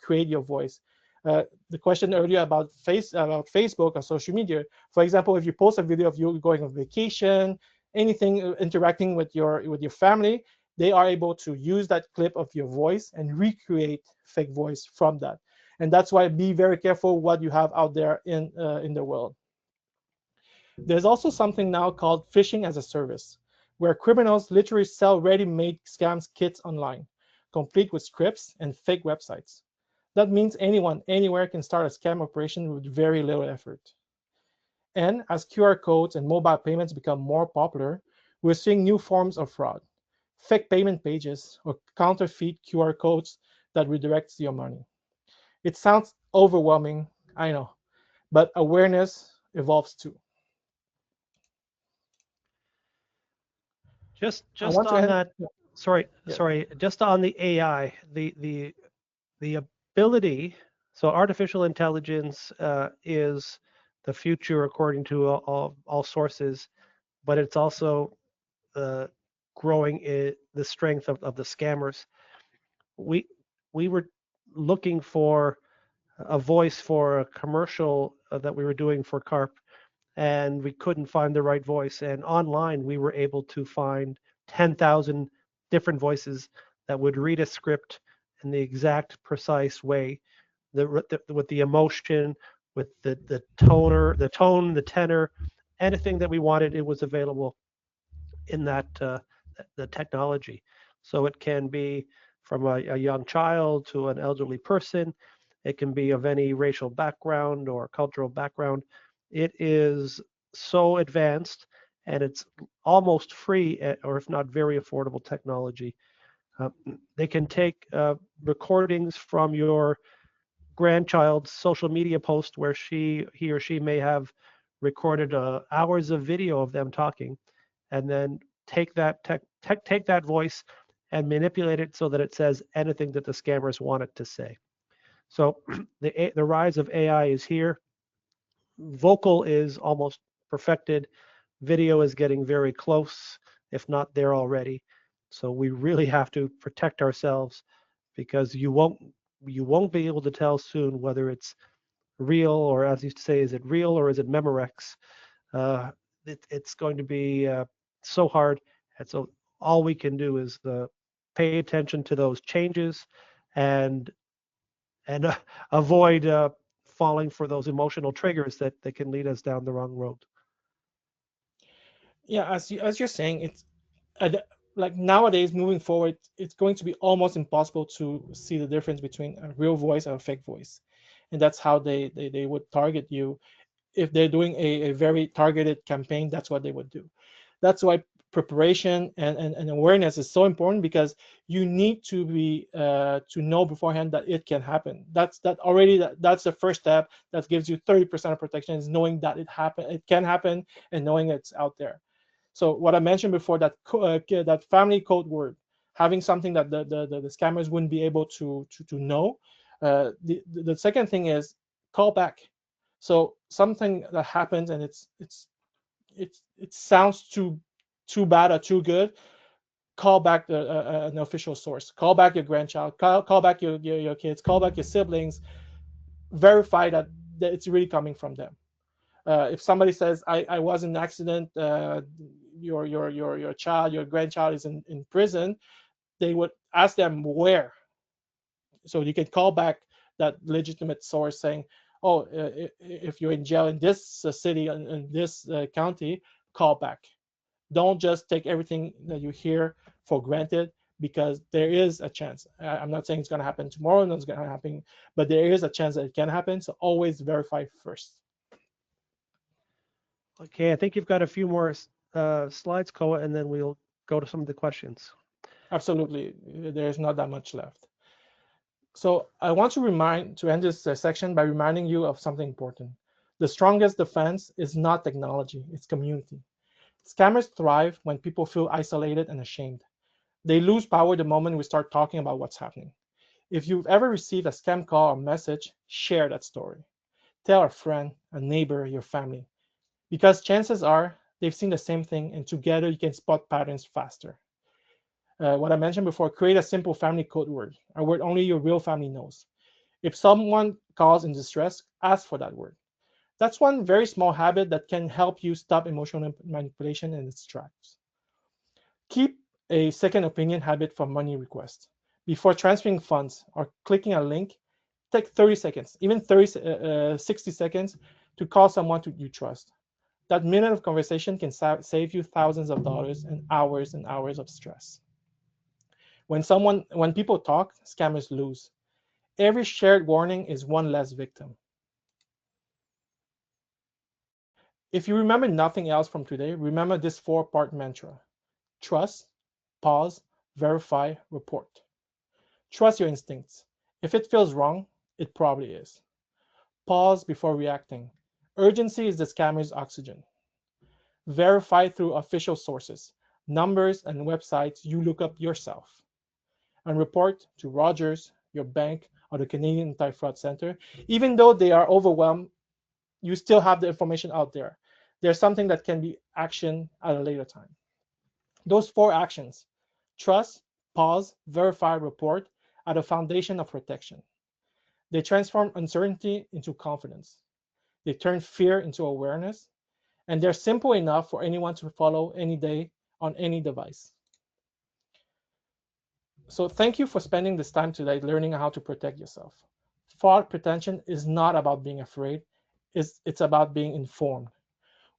create your voice. The question earlier about Facebook or social media. For example, if you post a video of you going on vacation, anything interacting with your family, they are able to use that clip of your voice and recreate fake voice from that. And that's why be very careful what you have out there in the world. There's also something now called phishing as a service, where criminals literally sell ready-made scams kits online, complete with scripts and fake websites. That means anyone, anywhere can start a scam operation with very little effort. And as QR codes and mobile payments become more popular, we're seeing new forms of fraud. Fake payment pages or counterfeit QR codes that redirects your money. It sounds overwhelming, I know, but awareness evolves too. Just on that, sorry, just on the AI, the ability, so artificial intelligence is the future according to all sources, but it's also growing the strength of the scammers. We were looking for a voice for a commercial that we were doing for CARP, and we couldn't find the right voice. And online, we were able to find 10,000 different voices that would read a script in the exact precise way, with the emotion, with the tone, the tenor, anything that we wanted, it was available in that the technology. So it can be from a young child to an elderly person. It can be of any racial background or cultural background. It is so advanced, and it's almost free, or if not very affordable technology. They can take recordings from your grandchild's social media post where he or she may have recorded hours of video of them talking, and then take that voice and manipulate it so that it says anything that the scammers want it to say. So the rise of AI is here. vocal is almost perfected. Video is getting very close, if not there already. So we really have to protect ourselves because you won't be able to tell soon whether it's real, or as you say, is it real or is it Memorex? Uh, it's going to be so hard. And so all we can do is pay attention to those changes and and avoid falling for those emotional triggers that can lead us down the wrong road. Yeah, as you're saying, it's like nowadays moving forward, it's going to be almost impossible to see the difference between a real voice and a fake voice, and that's how they would target you. If they're doing a very targeted campaign, that's what they would do. That's why preparation and awareness is so important, because you need to be to know beforehand that it can happen. That's the first step that gives you 30% of protection, is knowing that it can happen, and knowing it's out there. So what I mentioned before, that that family code word, having something that the scammers wouldn't be able to know. The second thing is call back. So something that happens and it sounds too bad or too good, call back an official source. Call back your grandchild. Call back your kids. Call back your siblings. Verify that it's really coming from them. If somebody says, I was in an accident, your child, your grandchild is in prison, they would ask them where. So you can call back that legitimate source saying, oh, if you're in jail in this city, in this county, call back. Don't just take everything that you hear for granted, because there is a chance. I'm not saying it's going to happen tomorrow, no, it's going to happen, but there is a chance that it can happen. So always verify first. Okay, I think you've got a few more slides, Koa, and then we'll go to some of the questions. Absolutely. There's not that much left. So I want to end this section by reminding you of something important. The strongest defense is not technology, it's community. Scammers thrive when people feel isolated and ashamed. They lose power the moment we start talking about what's happening. If you've ever received a scam call or message, share that story. Tell a friend, a neighbor, your family, because chances are they've seen the same thing, and together you can spot patterns faster. What I mentioned before, create a simple family code word, a word only your real family knows. If someone calls in distress, ask for that word. That's one very small habit that can help you stop emotional manipulation in its tracks. Keep a second opinion habit for money requests. Before transferring funds or clicking a link, take 30 seconds, even 60 seconds, to call someone you trust. That minute of conversation can save you thousands of dollars and hours of stress. When people talk, scammers lose. Every shared warning is one less victim. If you remember nothing else from today, remember this 4-part mantra: trust, pause, verify, report. Trust your instincts. If it feels wrong, it probably is. Pause before reacting. Urgency is the scammer's oxygen. Verify through official sources, numbers, and websites you look up yourself. And report to Rogers, your bank, or the Canadian Anti-Fraud Center. Even though they are overwhelmed, you still have the information out there. There's something that can be actioned at a later time. Those 4 actions: trust, pause, verify, report, are the foundation of protection. They transform uncertainty into confidence. They turn fear into awareness. And they're simple enough for anyone to follow any day on any device. So thank you for spending this time today learning how to protect yourself. Fraud prevention is not about being afraid. It's about being informed.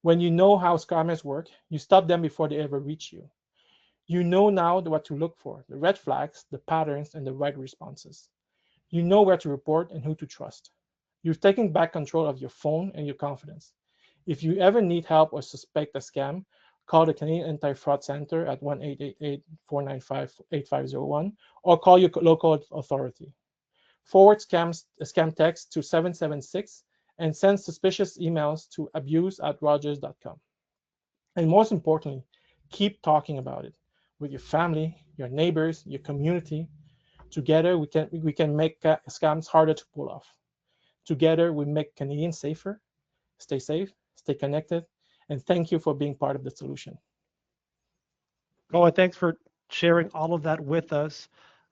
When you know how scammers work, you stop them before they ever reach you. You know now what to look for, the red flags, the patterns, and the right responses. You know where to report and who to trust. You've taken back control of your phone and your confidence. If you ever need help or suspect a scam, call the Canadian Anti-Fraud Center at 1-888-495-8501 or call your local authority. Forward scam text to 776 and send suspicious emails to abuse@rogers.com. And most importantly, keep talking about it with your family, your neighbors, your community. Together, we can make scams harder to pull off. Together, we make Canadians safer, stay safe, stay connected, and thank you for being part of the solution. Oh, and thanks for sharing all of that with us.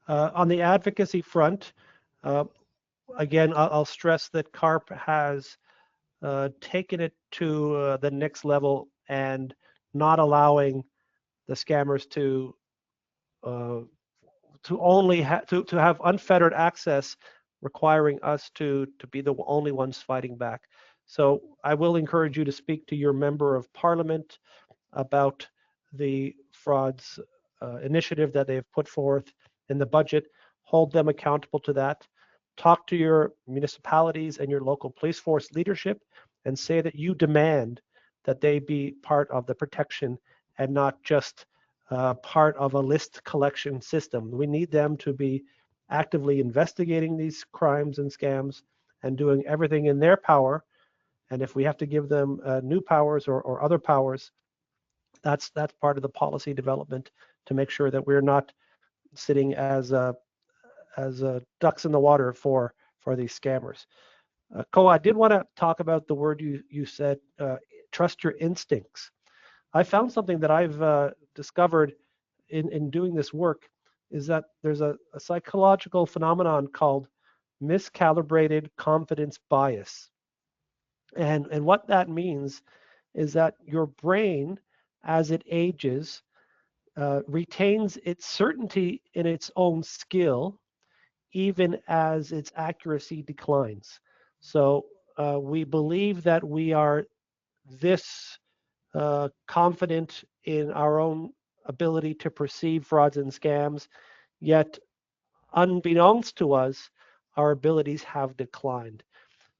On the advocacy front, uh, again, I'll stress that CARP has taken it to the next level and not allowing the scammers uh, to only to have unfettered access, requiring us to be the only ones fighting back. So I will encourage you to speak to your member of parliament about the frauds initiative that they have put forth in the budget. Hold them accountable to that. Talk to your municipalities and your local police force leadership and say that you demand that they be part of the protection and not just part of a list collection system. We need them to be actively investigating these crimes and scams and doing everything in their power. And if we have to give them new powers or other powers, that's part of the policy development to make sure that we're not sitting as ducks in the water for these scammers. Ko, I did want to talk about the word you said, trust your instincts. I found something that I've discovered in doing this work is that there's a psychological phenomenon called miscalibrated confidence bias. And what that means is that your brain, as it ages, retains its certainty in its own skill, even as its accuracy declines. So we believe that we are this confident in our own ability to perceive frauds and scams, yet unbeknownst to us, our abilities have declined.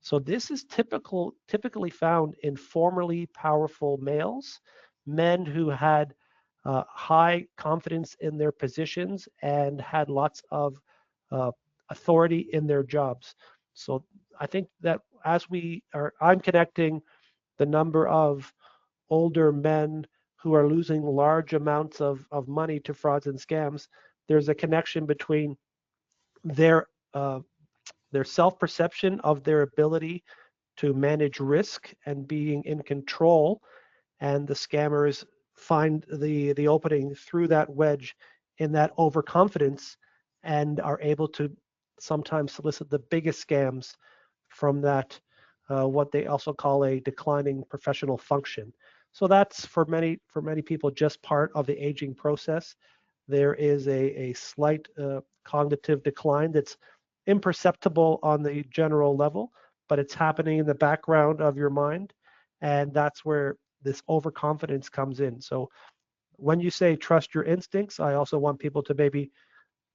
So this is typically found in formerly powerful males, men who had high confidence in their positions and had lots of uh, authority in their jobs. So I think that I'm connecting the number of older men who are losing large amounts of money to frauds and scams. There's a connection between their uh, their self-perception of their ability to manage risk and being in control, and the scammers find the opening through that wedge in that overconfidence and are able to sometimes solicit the biggest scams from that what they also call a declining professional function. So that's for many people just part of the aging process. There is a slight cognitive decline that's imperceptible on the general level, but it's happening in the background of your mind, and that's where this overconfidence comes in. So when you say trust your instincts, I also want people to maybe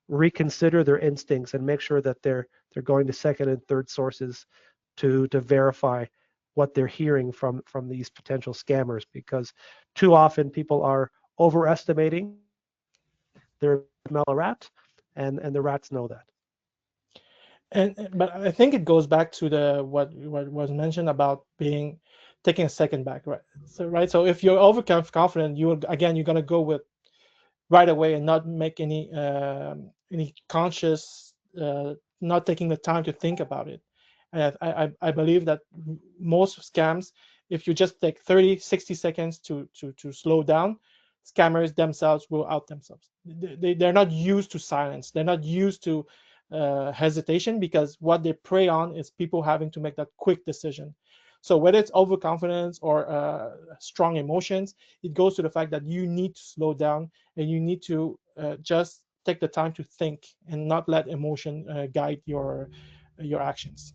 reconsider their instincts and make sure that they're going to second and third sources to verify what they're hearing from these potential scammers, because too often people are overestimating their smell a rat, and the rats know that. And but I think it goes back to the what was mentioned about being taking a second back, right? So if you're overconfident, you're gonna go with right away and not make any conscious, not taking the time to think about it. And I believe that most scams, if you just take 30, 60 seconds to slow down, scammers themselves will out themselves. They're not used to silence. They're not used to hesitation, because what they prey on is people having to make that quick decision. So whether it's overconfidence or strong emotions, it goes to the fact that you need to slow down and you need to just take the time to think and not let emotion guide your actions.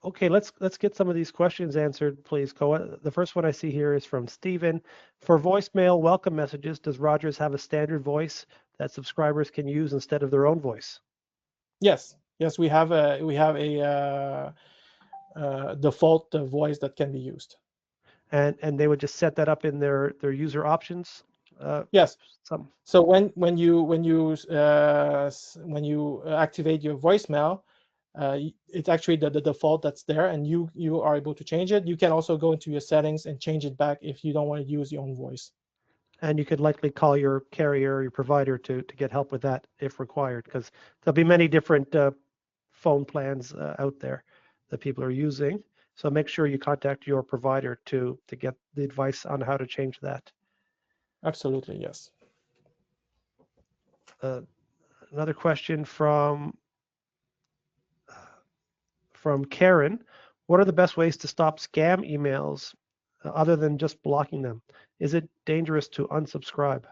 Okay, let's get some of these questions answered, please, Koa. The first one I see here is from Stephen. For voicemail welcome messages, does Rogers have a standard voice that subscribers can use instead of their own voice? Yes, we have a default voice that can be used. And they would just set that up in their user options. Yes. Some So when you activate your voicemail, it's actually the default that's there, and you are able to change it. You can also go into your settings and change it back if you don't want to use your own voice. And you could likely call your carrier or your provider to get help with that if required, because there'll be many different phone plans out there that people are using. So make sure you contact your provider to get the advice on how to change that. Absolutely, yes. Another question from Karen. What are the best ways to stop scam emails other than just blocking them? Is it dangerous to unsubscribe?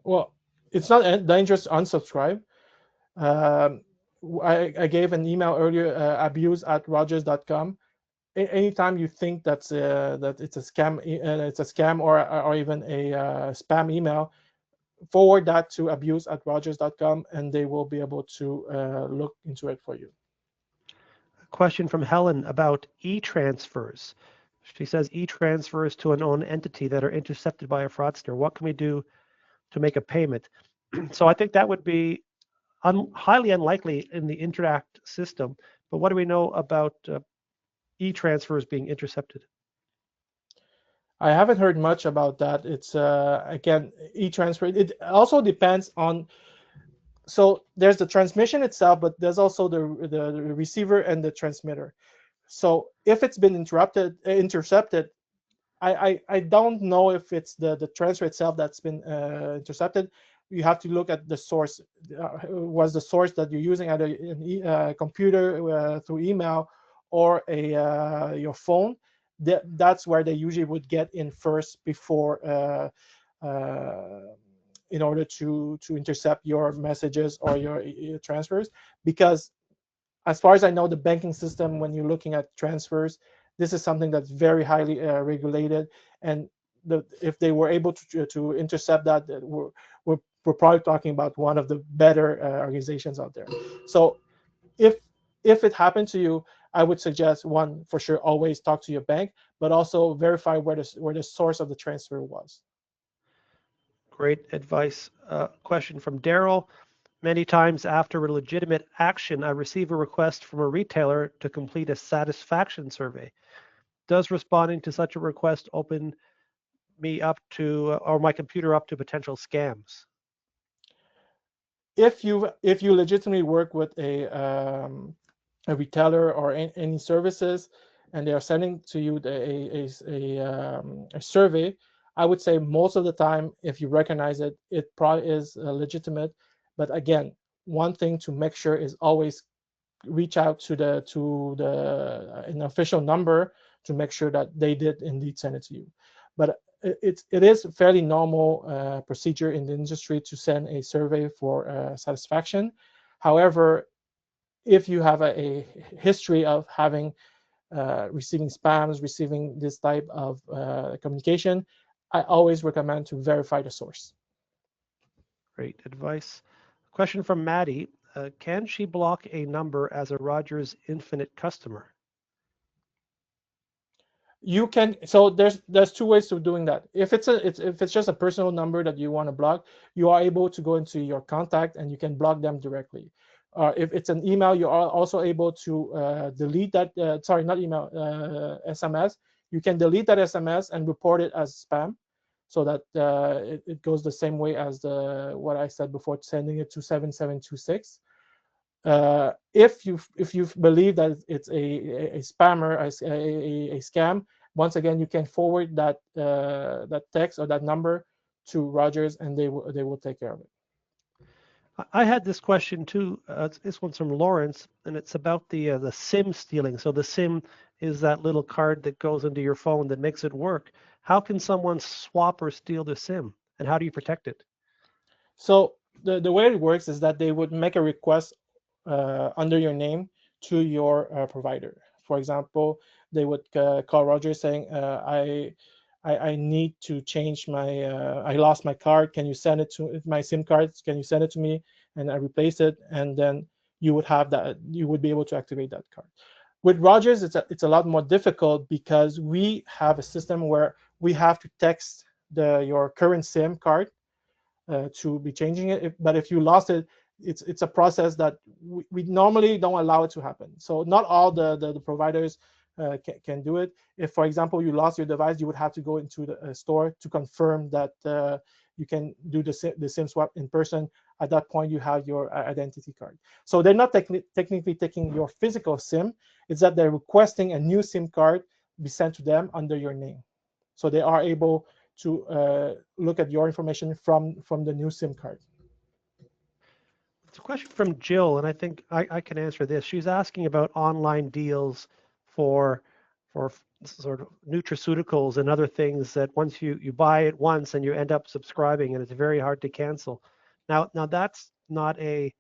Well, it's not dangerous to unsubscribe. Um, I gave an email earlier, abuse@rogers.com. Anytime you think that it's a scam or even a spam email, forward that to abuse@rogers.com, and they will be able to look into it for you. A question from Helen about e-transfers. She says e-transfers to an own entity that are intercepted by a fraudster. What can we do to make a payment? So I think that would be highly unlikely in the Interact system. But what do we know about e-transfers being intercepted? I haven't heard much about that. It's again, e-transfer. It also depends on. So there's the transmission itself, but there's also the receiver and the transmitter. So if it's been intercepted, I don't know if it's the transfer itself that's been intercepted. You have to look at the source. Was the source that you're using either a computer through email or your phone? That's where they usually would get in first before in order to intercept your messages or your transfers. Because as far as I know, the banking system, when you're looking at transfers, this is something that's very highly regulated. And if they were able to intercept that, we're probably talking about one of the better organizations out there. So if it happened to you, I would suggest, one, for sure, always talk to your bank, but also verify where the source of the transfer was. Great advice. Question from Daryl. Many times after a legitimate action, I receive a request from a retailer to complete a satisfaction survey. Does responding to such a request open me up to, or my computer up to potential scams? If you legitimately work with a retailer or any services, and they are sending to you a survey, I would say most of the time, if you recognize it, it probably is legitimate. But again, one thing to make sure is always reach out to an official number to make sure that they did indeed send it to you. But it is a fairly normal procedure in the industry to send a survey for satisfaction. However, if you have a history of having receiving spams, receiving this type of communication, I always recommend to verify the source. Great advice. Question from Maddie. Can she block a number as a Rogers Infinite customer? You can. So there's two ways of doing that. If it's just a personal number that you want to block, you are able to go into your contact and you can block them directly. If it's an email, you are also able to delete that. Sorry, not email, SMS. You can delete that SMS and report it as spam, so that it goes the same way as what I said before, sending it to 7726. If you believe that it's a spammer, a scam, once again you can forward that text or that number to Rogers, and they will take care of it. I had this question too. This one's from Lawrence, and it's about the SIM stealing. So the SIM is that little card that goes into your phone that makes it work. How can someone swap or steal the SIM, and how do you protect it? So the way it works is that they would make a request under your name to your provider. For example, they would call Rogers saying, I need to change my, I lost my card. Can you send it to my SIM card? Can you send it to me? And I replace it. And then you would have that, you would be able to activate that card. With Rogers, it's a lot more difficult because we have a system where we have to text your current SIM card to be changing it. But if you lost it, it's a process that we normally don't allow it to happen. So not all the providers can do it. If, for example, you lost your device, you would have to go into the store to confirm that you can do the SIM swap in person. at that point you have your identity card. So they're not technically taking your physical SIM. It's that they're requesting a new SIM card be sent to them under your name. So they are able to look at your information from the new SIM card. It's a question from Jill, and I think I can answer this. She's asking about online deals for sort of nutraceuticals and other things that once you buy it once and you end up subscribing, and it's very hard to cancel. Now that's not a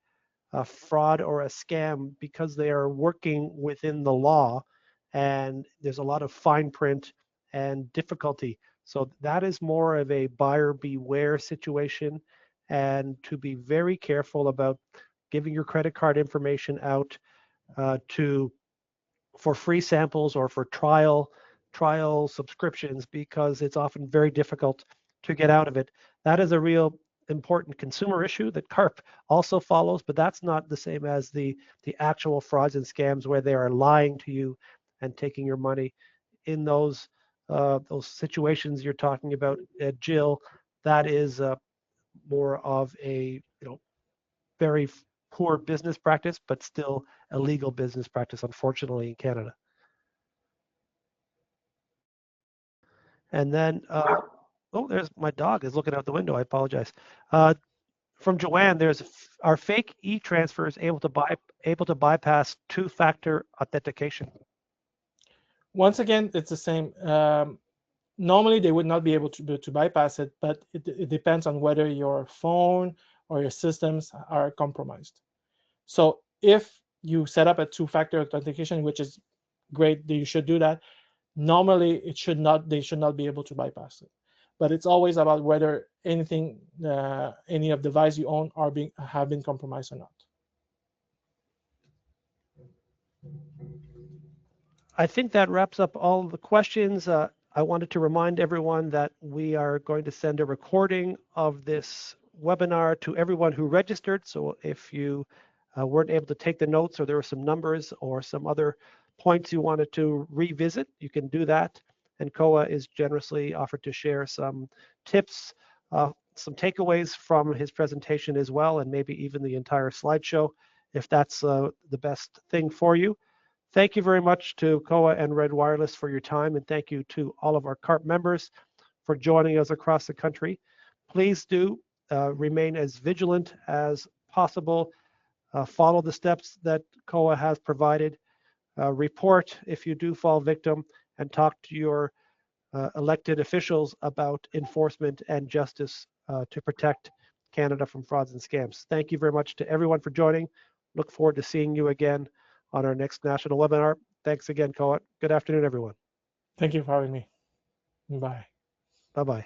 fraud or a scam because they are working within the law, and there's a lot of fine print and difficulty. So that is more of a buyer beware situation, and to be very careful about giving your credit card information out to for free samples or for trial subscriptions, because it's often very difficult to get out of it. That is a real important consumer issue that CARP also follows, but that's not the same as the actual frauds and scams where they are lying to you and taking your money. In those situations you're talking about, Jill, that is more of a very poor business practice, but still a legal business practice, unfortunately, in Canada. And then, oh, there's my dog is looking out the window. I apologize. From Joanne, are fake e-transfers able to bypass two-factor authentication? Once again, it's the same. Normally, they would not be able to bypass it, but it depends on whether your phone or your systems are compromised. So if you set up a two-factor authentication, which is great, you should do that. Normally, they should not be able to bypass it. But it's always about whether any of the device you own have been compromised or not. I think that wraps up all of the questions. I wanted to remind everyone that we are going to send a recording of this webinar to everyone who registered. So if you weren't able to take the notes, or there were some numbers or some other points you wanted to revisit, you can do that. And COA is generously offered to share some tips, some takeaways from his presentation as well, and maybe even the entire slideshow, if that's the best thing for you. Thank you very much to COA and RedWireless for your time, and thank you to all of our CARP members for joining us across the country. Please do remain as vigilant as possible. Follow the steps that COA has provided. Report if you do fall victim, and talk to your elected officials about enforcement and justice to protect Canada from frauds and scams. Thank you very much to everyone for joining. Look forward to seeing you again on our next national webinar. Thanks again, COA. Good afternoon, everyone. Thank you for having me. Bye. Bye-bye.